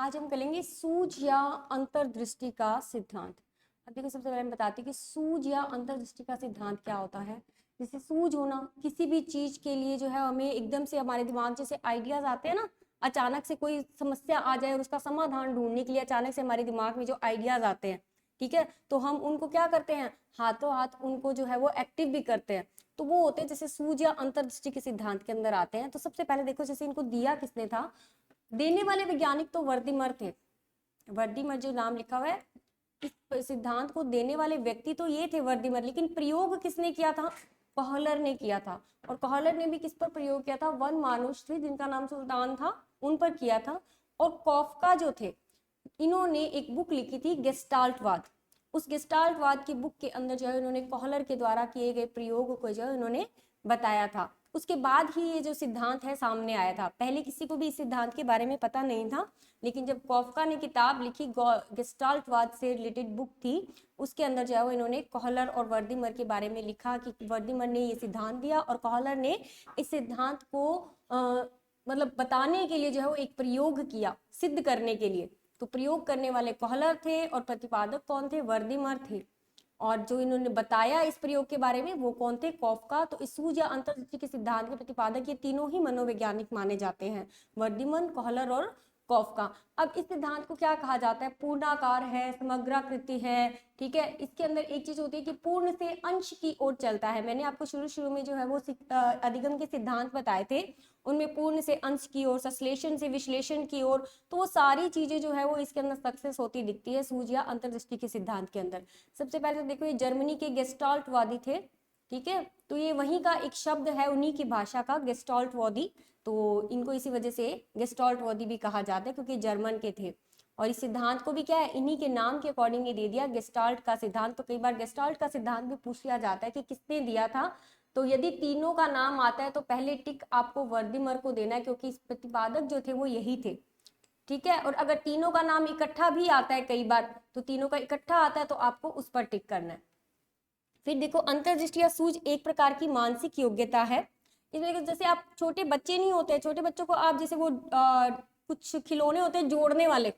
आज हम करेंगे सूझ या अंतर्दृष्टि का सिद्धांत। अब देखो, सबसे पहले हम बताते हैं कि सूझ या अंतर्दृष्टि का सिद्धांत क्या होता है। जैसे सूझ होना, किसी भी चीज के लिए जो है हमें एकदम से हमारे दिमाग जैसे आइडियाज आते हैं ना, अचानक से कोई समस्या आ जाए और उसका समाधान ढूंढने के लिए अचानक से हमारे दिमाग में जो आइडियाज आते हैं, ठीक है, तो हम उनको क्या करते हैं, हाथों हाथ उनको जो है वो एक्टिव भी करते हैं। तो वो होते हैं जैसे सूझ या अंतर्दृष्टि के सिद्धांत के अंदर आते हैं। तो सबसे पहले देखो, जैसे इनको दिया किसने था, देने वाले वैज्ञानिक तो वर्दीमर थे। वर्दीमर जो नाम लिखा हुआ है, इस सिद्धांत को देने वाले व्यक्ति तो ये थे वर्दीमर, लेकिन प्रयोग किसने किया था, कॉहलर ने किया था। और कॉहलर ने भी किस पर प्रयोग किया था, वन मानुष थे जिनका नाम सुल्तान था, उन पर किया था। और कॉफका जो थे, इन्होंने एक बुक लिखी थी गेस्टाल्टवाद। उस गेस्टाल्टवाद की बुक के अंदर जो है उन्होंने कॉहलर के द्वारा किए गए प्रयोग को जो है उन्होंने बताया था। उसके बाद ही ये जो सिद्धांत है सामने आया था। पहले किसी को भी इस सिद्धांत के बारे में पता नहीं था, लेकिन जब कॉफका ने किताब लिखी, गेस्टाल्टवाद से रिलेटेड बुक थी, उसके अंदर जो है वो इन्होंने कॉहलर और वर्दीमर के बारे में लिखा कि वर्दीमर ने ये सिद्धांत दिया और कॉहलर ने इस सिद्धांत को मतलब बताने के लिए जो है वो एक प्रयोग किया, सिद्ध करने के लिए। तो प्रयोग करने वाले कॉहलर थे और प्रतिपादक कौन थे, वर्दीमर थे। और जो इन्होंने बताया इस प्रयोग के बारे में वो कौन थे, कॉफका। तो इस सूझ या अंतर्दृष्टि के सिद्धांत के प्रतिपादक ये तीनों ही मनोवैज्ञानिक माने जाते हैं, वर्दीमन, कॉहलर और कॉफका। अब इस सिद्धांत को क्या कहा जाता है, पूर्णाकार है, समग्राकृति है, ठीक है। इसके अंदर एक चीज होती है कि पूर्ण से अंश की ओर चलता है। मैंने आपको शुरू में जो है वो अधिगम के सिद्धांत बताए थे, उनमें पूर्ण से अंश की ओर, संश्लेषण से विश्लेषण की ओर, तो वो सारी चीजें जो है वो इसके अंदर सक्सेस होती दिखती है सूझ या अंतर्दृष्टि के सिद्धांत के अंदर। सबसे पहले तो देखो, ये जर्मनी के गेस्टाल्टवादी थे, ठीक है। तो ये वहीं का एक शब्द है, उन्हीं की भाषा का, गेस्टाल्टवादी। तो इनको इसी वजह से गेस्टाल्टवादी भी कहा जाता है क्योंकि जर्मन के थे। और इस सिद्धांत को भी क्या है, इन्हीं के नाम के अकॉर्डिंग ही दे दिया, गेस्टाल्ट का सिद्धांत। तो कई बार गेस्टाल्ट का सिद्धांत भी पूछ लिया जाता है कि किसने दिया था। तो यदि तीनों का नाम आता है तो पहले टिक आपको वर्दीमर को देना है, क्योंकि इस प्रतिपादक जो थे वो यही थे, ठीक है। और अगर तीनों का नाम इकट्ठा भी आता है, कई बार तो तीनों का इकट्ठा आता है तो आपको उस पर टिक करना है। फिर देखो, अंतर्दृष्टि या सूझ एक प्रकार की मानसिक योग्यता है। इसमें जैसे आप छोटे बच्चे नहीं होते, छोटे बच्चों को आप जैसे वो कुछ खिलौने होते हैं जोड़ने वाले,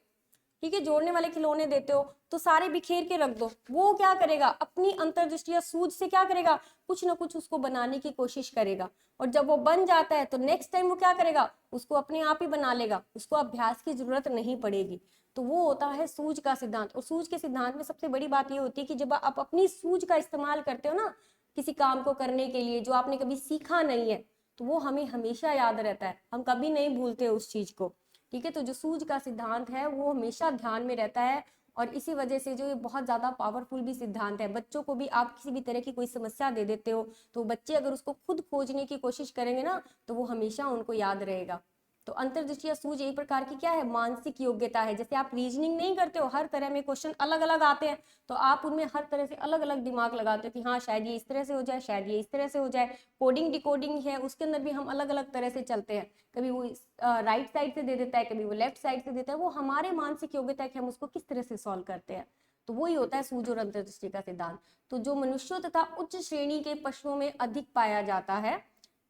ठीक है, जोड़ने वाले खिलौने देते हो तो सारे बिखेर के रख दो, वो क्या करेगा, अपनी अंतर्दृष्टि या सूझ से क्या करेगा, कुछ ना कुछ उसको बनाने की कोशिश करेगा। और जब वो बन जाता है तो नेक्स्ट टाइम वो क्या करेगा, उसको अपने आप ही बना लेगा, उसको अभ्यास की जरूरत नहीं पड़ेगी। तो वो होता है सूझ का सिद्धांत। और सूझ के सिद्धांत में सबसे बड़ी बात ये होती है कि जब आप अपनी सूझ का इस्तेमाल करते हो ना किसी काम को करने के लिए जो आपने कभी सीखा नहीं है, तो वो हमें हमेशा याद रहता है, हम कभी नहीं भूलते उस चीज को, ठीक है। तो जो सूझ का सिद्धांत है वो हमेशा ध्यान में रहता है। और इसी वजह से जो ये बहुत ज्यादा पावरफुल भी सिद्धांत है। बच्चों को भी आप किसी भी तरह की कोई समस्या दे देते हो तो बच्चे अगर उसको खुद खोजने की कोशिश करेंगे ना तो वो हमेशा उनको याद रहेगा। तो अंतर्दृष्टि या सूझ एक प्रकार की क्या है, मानसिक योग्यता है। जैसे आप रीजनिंग नहीं करते हो, हर तरह में क्वेश्चन अलग अलग आते हैं, तो आप उनमें हर तरह से अलग अलग दिमाग लगाते हो कि हाँ शायद ये इस तरह से हो जाए, शायद ये इस तरह से हो जाए। कोडिंग डिकोडिंग है, उसके अंदर भी हम अलग अलग तरह से चलते हैं, कभी वो राइट साइड से दे देता है, कभी वो लेफ्ट साइड से देता है। वो हमारे मानसिक योग्यता है कि हम उसको किस तरह से सॉल्व करते हैं। तो वही होता है सूझ और अंतर्दृष्टि का सिद्धांत। तो जो मनुष्यों तथा उच्च श्रेणी के पशुओं में अधिक पाया जाता है,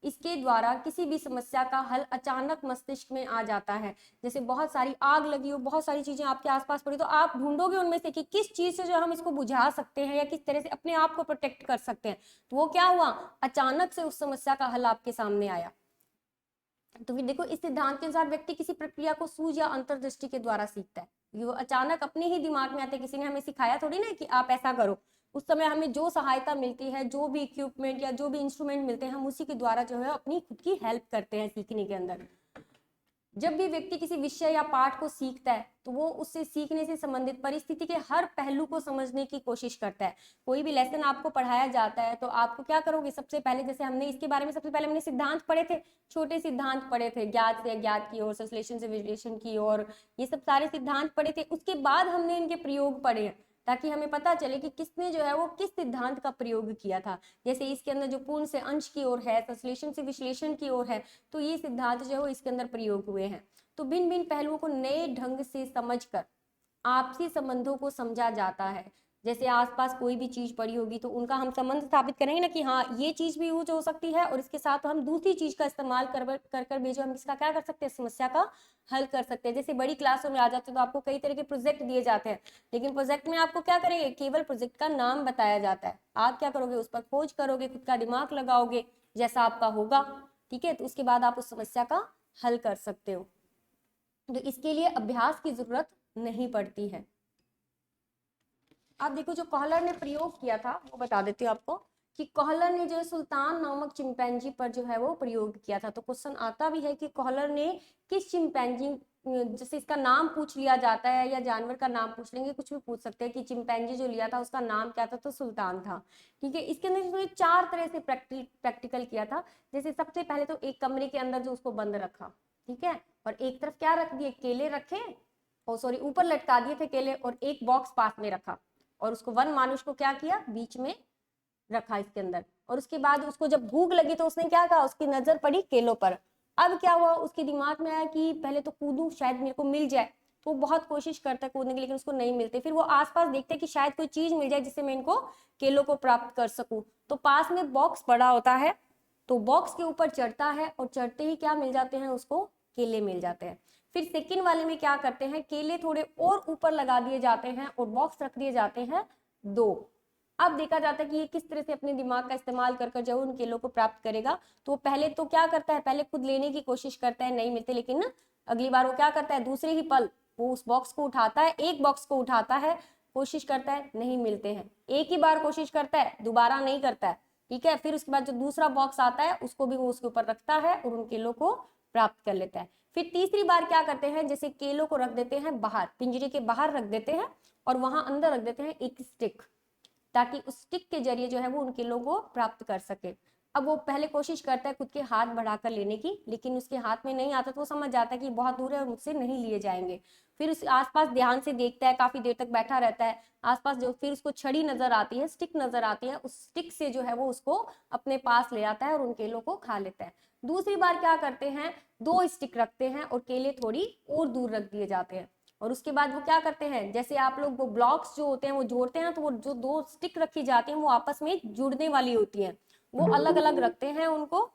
इसके द्वारा किसी भी समस्या का हल अचानक मस्तिष्क में आ जाता है। जैसे बहुत सारी आग लगी हो, बहुत सारी चीजें आपके आसपास पड़ी, तो आप ढूंढोगे उनमें से कि किस चीज से जो हम इसको बुझा सकते हैं या किस तरह से अपने आप को प्रोटेक्ट कर सकते हैं। तो वो क्या हुआ, अचानक से उस समस्या का हल आपके सामने आया। तो फिर देखो, इस सिद्धांत के अनुसार व्यक्ति किसी प्रक्रिया को सूझ या अंतर्दृष्टि के द्वारा सीखता है। ये वो अचानक अपने ही दिमाग में आते, किसी ने हमें सिखाया थोड़ी ना कि आप ऐसा करो। उस समय हमें जो सहायता मिलती है, जो भी इक्विपमेंट या जो भी इंस्ट्रूमेंट मिलते हैं, हम उसी के द्वारा जो है अपनी खुद की हेल्प करते हैं सीखने के अंदर। जब भी व्यक्ति किसी विषय या पाठ को सीखता है तो वो उससे सीखने से संबंधित परिस्थिति के हर पहलू को समझने की कोशिश करता है। कोई भी लेसन आपको पढ़ाया जाता है तो आपको क्या करोगे, सबसे पहले जैसे हमने इसके बारे में सबसे पहले हमने सिद्धांत पढ़े थे, छोटे सिद्धांत पढ़े थे, ज्ञात से अज्ञात की ओर, संश्लेषण से विश्लेषण की ओर, ये सब सारे सिद्धांत पढ़े थे। उसके बाद हमने इनके प्रयोग पढ़े ताकि हमें पता चले कि किसने जो है वो किस सिद्धांत का प्रयोग किया था। जैसे इसके अंदर जो पूर्ण से अंश की ओर है, संश्लेषण से विश्लेषण की ओर है, तो ये सिद्धांत जो है वो इसके अंदर प्रयोग हुए हैं। तो भिन्न भिन्न पहलुओं को नए ढंग से समझकर आपसी संबंधों को समझा जाता है। जैसे आसपास कोई भी चीज पड़ी होगी तो उनका हम संबंध स्थापित करेंगे ना कि हाँ ये चीज भी यूज हो सकती है और इसके साथ हम दूसरी चीज का इस्तेमाल कर भी जो हम इसका क्या कर सकते हैं, समस्या का हल कर सकते हैं। जैसे बड़ी क्लासों में आ जाते हैं तो आपको कई तरह के प्रोजेक्ट दिए जाते हैं, लेकिन प्रोजेक्ट में आपको क्या करेंगे, केवल प्रोजेक्ट का नाम बताया जाता है। आप क्या करोगे, उस पर खोज करोगे, खुद का दिमाग लगाओगे जैसा आपका होगा, ठीक है, तो उसके बाद आप उस समस्या का हल कर सकते हो। तो इसके लिए अभ्यास की जरूरत नहीं पड़ती है। आप देखो जो कॉहलर ने प्रयोग किया था वो बता देती हूँ आपको कि कॉहलर ने जो है सुल्तान नामक चिंपैंजी पर जो है वो प्रयोग किया था। तो क्वेश्चन आता भी है कि कॉहलर ने किस चिंपैंजी, जैसे इसका नाम पूछ लिया जाता है या जानवर का नाम पूछ लेंगे, कुछ भी पूछ सकते हैं कि चिंपैंजी जो लिया था उसका नाम क्या था, तो सुल्तान था। ठीक है, इसके अंदर इसने 4 तरह से प्रैक्टिकल किया था। जैसे सबसे पहले तो एक कमरे के अंदर जो उसको बंद रखा, ठीक है, और एक तरफ क्या रख दिए, केले रखे, और सॉरी ऊपर लटका दिए थे केले, और एक बॉक्स पास में रखा, और उसको वन मानुष को क्या किया, बीच में रखा इसके अंदर। और उसके बाद उसको जब भूख लगी तो उसने क्या कहा, उसकी नजर पड़ी केलों पर। अब क्या हुआ, उसके दिमाग में आया कि पहले तो कूदूं, शायद मेरे को मिल जाए। तो वो बहुत कोशिश करता है कूदने की, लेकिन उसको नहीं मिलते। फिर वो आसपास देखते कि शायद कोई चीज मिल जाए जिससे मैं इनको केलों को प्राप्त कर सकूं। तो पास में बॉक्स पड़ा होता है, तो बॉक्स के ऊपर चढ़ता है, और चढ़ते ही क्या मिल जाते हैं उसको, केले मिल जाते हैं। फिर सेकंड वाले में क्या करते हैं, केले थोड़े और ऊपर लगा दिए जाते हैं और बॉक्स रख दिए जाते हैं 2। अब देखा जाता है कि ये किस तरह से अपने दिमाग का इस्तेमाल कर जो उन केलों को प्राप्त करेगा। तो पहले तो क्या करता है, पहले खुद लेने की कोशिश करता है, नहीं मिलते, लेकिन अगली बार वो क्या करता है, दूसरे ही पल वो उस बॉक्स को उठाता है, एक बॉक्स को उठाता है, कोशिश करता है, नहीं मिलते हैं। एक ही बार कोशिश करता है, दोबारा नहीं करता है, ठीक है। फिर उसके बाद जो दूसरा बॉक्स आता है उसको भी वो उसके ऊपर रखता है और उन केलों को प्राप्त कर लेता है। फिर तीसरी बार क्या करते हैं, जैसे केलों को रख देते हैं बाहर, पिंजरे के बाहर रख देते हैं, और वहां अंदर रख देते हैं एक स्टिक, ताकि उस स्टिक के जरिए जो है वो उन केलों को प्राप्त कर सके। अब वो पहले कोशिश करता है खुद के हाथ बढ़ाकर लेने की, लेकिन उसके हाथ में नहीं आता, तो वो समझ जाता है कि बहुत दूर है और मुझसे नहीं लिए जाएंगे। फिर उस आसपास ध्यान से देखता है, काफी देर तक बैठा रहता है आसपास, जो फिर उसको छड़ी नजर आती है, स्टिक नजर आती है, उस स्टिक से जो है वो उसको अपने पास ले आता है और उन केलों को खा लेता है। दूसरी बार क्या करते हैं, 2 स्टिक रखते हैं और केले थोड़ी और दूर रख दिए जाते हैं। और उसके बाद वो क्या करते हैं, जैसे आप लोग वो ब्लॉक्स जो होते हैं वो जोड़ते हैं, तो वो जो 2 स्टिक रखी जाती हैं वो आपस में जुड़ने वाली होती हैं, वो अलग अलग रखते हैं उनको।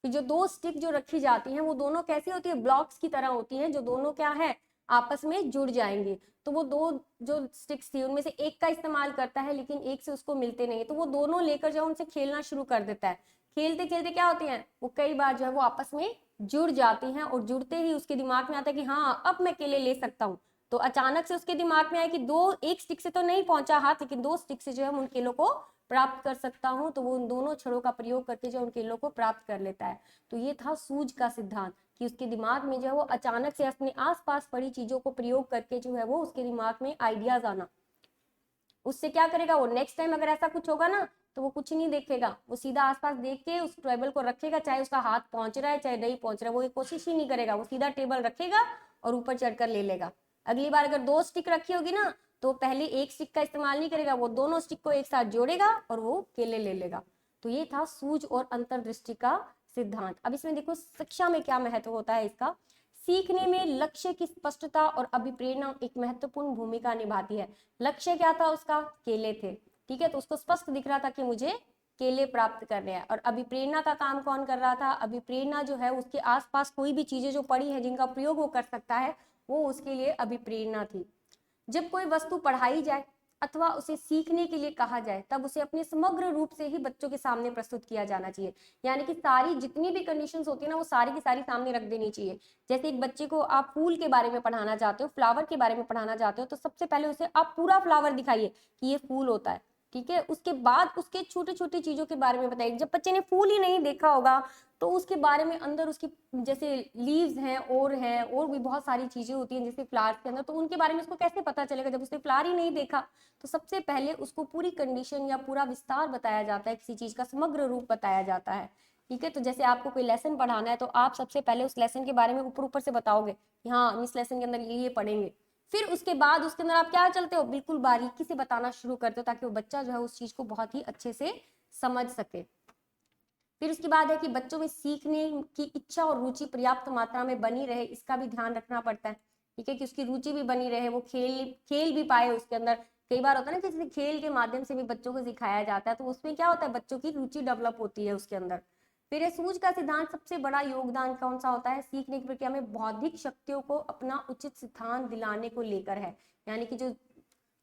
जो 2 स्टिक जो रखी जाती हैं वो दोनों कैसी होती है, ब्लॉक्स की तरह होती हैं, जो दोनों क्या है, आपस में जुड़ जाएंगे। तो वो 2 जो स्टिक्स थी उनमें से एक का इस्तेमाल करता है, लेकिन एक से उसको मिलते नहीं, तो वो दोनों लेकर जो उनसे खेलना शुरू कर देता है। खेलते खेलते क्या होती है, वो कई बार जो है वो आपस में जुड़ जाती हैं, और जुड़ते ही उसके दिमाग में आता है कि हाँ अब मैं केले ले सकता हूँ। तो अचानक से उसके दिमाग में आया कि एक स्टिक से तो नहीं पहुंचा हाथ, लेकिन 2 स्टिक से जो है उन केलों को प्राप्त कर सकता हूं। तो वो उन दोनों छड़ों का प्रयोग करके जो उन केलों को प्राप्त कर लेता है। तो ये था सूझ का सिद्धांत, कि उसके दिमाग में जो है वो अचानक से अपने आसपास पड़ी चीजों को प्रयोग करके जो है वो उसके दिमाग में आइडियाज आना। उससे क्या करेगा, वो नेक्स्ट टाइम अगर ऐसा कुछ होगा ना तो वो कुछ नहीं देखेगा, वो सीधा आसपास देख के उस टेबल को रखेगा, चाहे उसका हाथ पहुंच रहा है चाहे नहीं पहुंच रहा है, वो ये कोशिश ही नहीं करेगा, वो सीधा टेबल रखेगा और ऊपर चढ़कर ले लेगा। अगली बार अगर 2 स्टिक रखी होगी ना तो पहले एक स्टिक का इस्तेमाल नहीं करेगा, वो दोनों स्टिक को एक साथ जोड़ेगा और वो केले ले लेगा। तो ये था सूझ और अंतर्दृष्टि का सिद्धांत। अब इसमें देखो शिक्षा में क्या महत्व होता है इसका। सीखने में लक्ष्य की स्पष्टता और अभिप्रेरणा एक महत्वपूर्ण भूमिका निभाती है। लक्ष्य क्या था उसका, केले थे, ठीक है, तो उसको स्पष्ट दिख रहा था कि मुझे केले प्राप्त करने हैं। और अभिप्रेरणा का काम कौन कर रहा था, अभिप्रेरणा जो है उसके आसपास कोई भी चीजें जो पड़ी है जिनका प्रयोग वो कर सकता है, वो उसके लिए अभिप्रेरणा थी। जब कोई वस्तु पढ़ाई जाए अथवा उसे सीखने के लिए कहा जाए, तब उसे अपने समग्र रूप से ही बच्चों के सामने प्रस्तुत किया जाना चाहिए। यानी कि सारी जितनी भी कंडीशंस होती है ना वो सारी की सारी सामने रख देनी चाहिए। जैसे एक बच्चे को आप फूल के बारे में पढ़ाना चाहते हो, फ्लावर के बारे में पढ़ाना चाहते हो, तो सबसे पहले उसे आप पूरा फ्लावर दिखाइए कि ये फूल होता है, ठीक है। उसके बाद उसके छोटे छोटे चीजों के बारे में बताइए। जब बच्चे ने फूल ही नहीं देखा होगा तो उसके बारे में अंदर उसकी जैसे लीव्स हैं और भी बहुत सारी चीजें होती हैं जैसे फ्लावर्स के अंदर, तो उनके बारे में उसको कैसे पता चलेगा जब उसने फ्लावर ही नहीं देखा। तो सबसे पहले उसको पूरी कंडीशन या पूरा विस्तार बताया जाता है, किसी चीज का समग्र रूप बताया जाता है, ठीक है। तो जैसे आपको कोई लेसन पढ़ाना है तो आप सबसे पहले उस लेसन के बारे में ऊपर ऊपर से बताओगे कि हाँ इस लेसन के अंदर ये पढ़ेंगे। फिर उसके बाद उसके अंदर आप क्या चलते हो, बिल्कुल बारीकी से बताना शुरू करते हो, ताकि वो बच्चा जो है उस चीज को बहुत ही अच्छे से समझ सके। फिर उसके बाद है कि बच्चों में सीखने की इच्छा और रुचि पर्याप्त मात्रा में बनी रहे, इसका भी ध्यान रखना पड़ता है। ठीक है, कि उसकी रुचि भी बनी रहे, वो खेल खेल भी पाए उसके अंदर। कई बार होता है ना कि जैसे खेल के माध्यम से भी बच्चों को सिखाया जाता है, तो उसमें क्या होता है, बच्चों की रुचि डेवलप होती है उसके अंदर। फिर सूझ का सिद्धांत सबसे बड़ा योगदान कौन सा होता है, सीखने की प्रक्रिया में बौद्धिक शक्तियों को अपना उचित स्थान दिलाने को लेकर है। यानी कि जो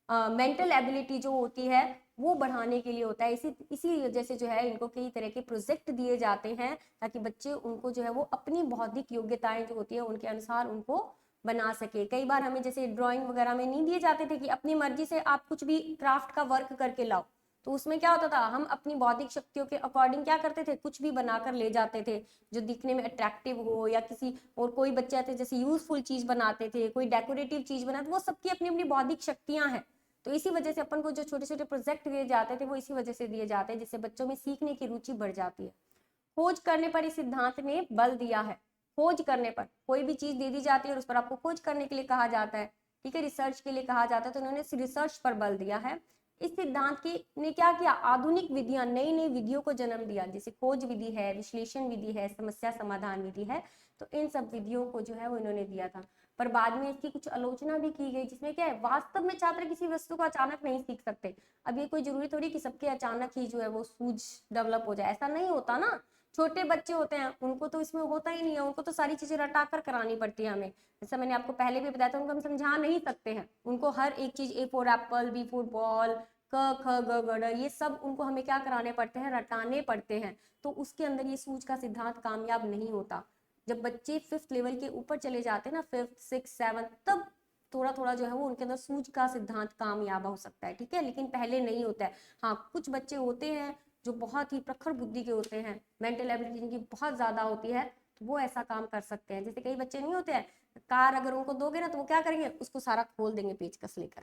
मेंटल एबिलिटी जो होती है वो बढ़ाने के लिए होता है। इसी वजह से जो है इनको कई तरह के प्रोजेक्ट दिए जाते हैं, ताकि बच्चे उनको जो है वो अपनी बौद्धिक योग्यताएं जो होती है उनके अनुसार उनको बना सके। कई बार हमें जैसे ड्राइंग वगैरह में नहीं दिए जाते थे कि अपनी मर्जी से आप कुछ भी क्राफ्ट का वर्क करके लाओ, तो उसमें क्या होता था, हम अपनी बौद्धिक शक्तियों के अकॉर्डिंग क्या करते थे, कुछ भी बनाकर ले जाते थे जो दिखने में अट्रैक्टिव हो, या किसी और कोई बच्चे आते जैसे यूजफुल चीज बनाते थे, कोई डेकोरेटिव चीज बनाते, वो सबकी अपनी अपनी बौद्धिक शक्तियां हैं। तो इसी वजह से अपन को जो छोटे छोटे प्रोजेक्ट दिए जाते थे वो इसी वजह से दिए जाते हैं, जिससे बच्चों में सीखने की रुचि बढ़ जाती है। खोज करने पर इस सिद्धांत ने बल दिया है। खोज करने पर, कोई भी चीज दे दी जाती है और उस पर आपको खोज करने के लिए कहा जाता है, ठीक है, रिसर्च के लिए कहा जाता है, तो उन्होंने रिसर्च पर बल दिया है। इस सिद्धांत की ने क्या किया, आधुनिक विधियां, नई नई विधियों को जन्म दिया, जैसे खोज विधि है, विश्लेषण विधि है, समस्या समाधान विधि है, तो इन सब विधियों को जो है वो इन्होंने दिया था। पर बाद में इसकी कुछ आलोचना भी की गई, जिसमें क्या है, वास्तव में छात्र किसी वस्तु को अचानक नहीं सीख सकते। अब ये कोई जरूरी थोड़ी कि सबके अचानक ही जो है वो सूझ डेवलप हो जाए, ऐसा नहीं होता ना। छोटे बच्चे होते हैं उनको तो इसमें होता ही नहीं है, उनको तो सारी चीजें रटा कर करानी पड़ती है हमें। जैसा मैंने आपको पहले भी बताया था, उनको हम समझा नहीं सकते हैं, उनको हर एक चीज A for apple, B for ball, क ख ग ग ड़, ये सब उनको हमें क्या कराने पड़ते हैं, रटाने पड़ते हैं। तो उसके अंदर ये सूझ का सिद्धांत कामयाब नहीं होता। जब बच्चे 5th लेवल के ऊपर चले जाते हैं ना, 5th 6th 7th, तब थोड़ा थोड़ा जो है वो उनके अंदर सूझ का सिद्धांत कामयाब हो सकता है, ठीक है, लेकिन पहले नहीं होता है। हाँ, कुछ बच्चे होते हैं जो बहुत ही प्रखर बुद्धि के होते हैं, मेंटल एबिलिटी जिनकी बहुत ज्यादा होती है, तो वो ऐसा काम कर सकते हैं। जैसे कई बच्चे नहीं होते हैं, कार अगर उनको दोगे ना तो वो क्या करेंगे, उसको सारा खोल देंगे पेचकस लेकर,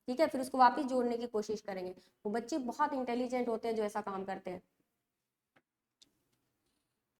ठीक है, फिर उसको वापस जोड़ने की कोशिश करेंगे। वो बच्चे बहुत इंटेलिजेंट होते हैं जो ऐसा काम करते हैं।